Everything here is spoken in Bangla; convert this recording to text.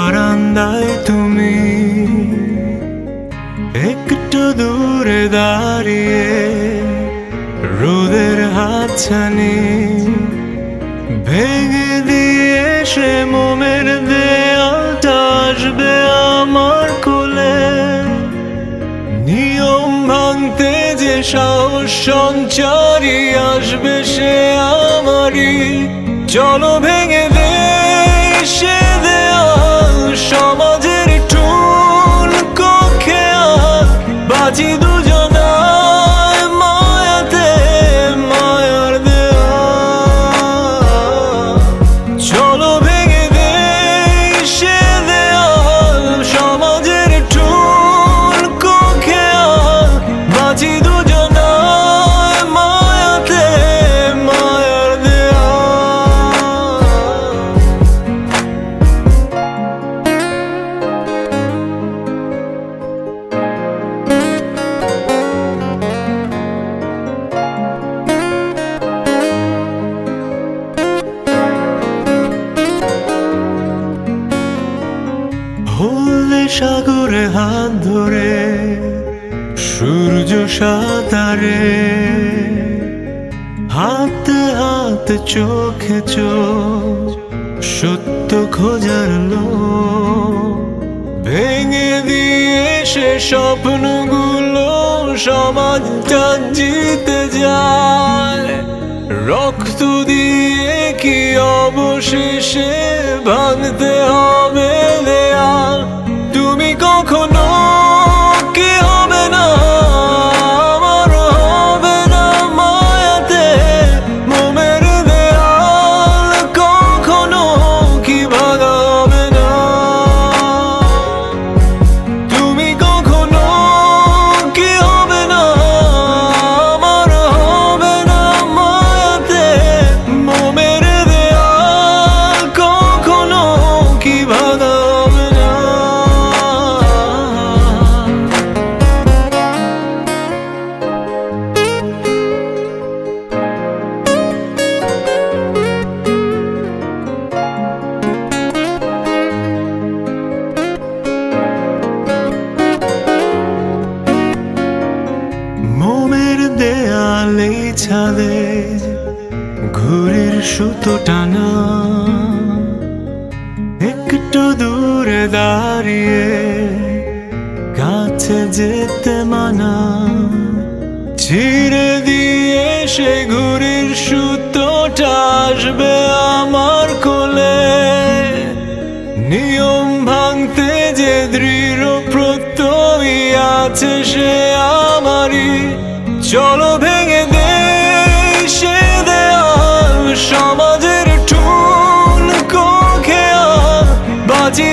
বারান্দায় তুমি একটু দূরে দাঁড়িয়ে রোদের হাতছানি ভেঙে দিয়ে সে মোমের দেয়ালটা আসবে আমার কোলে। নিয়ম ভাঙতে যে সাহস সঞ্চারী আসবে সে আমারই। চলো ভেঙে দে সে দেয়াল, সমাজের টুল কক্ষে বাজি দুজনায় মায়াতে মায়ার দেয়াল। চলো ভেঙে দে সে দেয়াল, সমাজের টুল কক্ষে বাজি দুজনায় মায়াতে মায়ার দেয়াল। হলে সাগরে হাত ধরে সূর্য সাঁতারে, হাতে হাত চোখে চোখ সত্য খোঁজার লোক। ভেঙে দিয়ে সে স্বপ্নগুলো সমাজটা জিতে যায়। রক্ত দিয়ে কি অবশেষে ভাঙতে হবে দেয়াল। তুমি কখনো কি হবে না আমার, হবে না মায়াতে মোমের দেয়াল। কখনো কি ভাঙা হবে না। তুমি কখনো কি হবে না আমার, হবে না মায়াতে মোমের দেয়াল। কখনো কি ভাঙা হবে না। মোমের দেয়ালে ছাদে ঘুরের সুতো টানা, একটু দূরে দাঁড়িয়ে কাছে যেতে মানা। ছিঁড়ে দিয়ে সে ঘুরের সুতোটা আসবে আমার কোলে। নিয়ম ভাঙতে যে দৃঢ় প্রত্যয় আছে সে আমারই। চলো ভেঙে দে সে দেয়াল, সমাজের টুল কক্ষে বাজি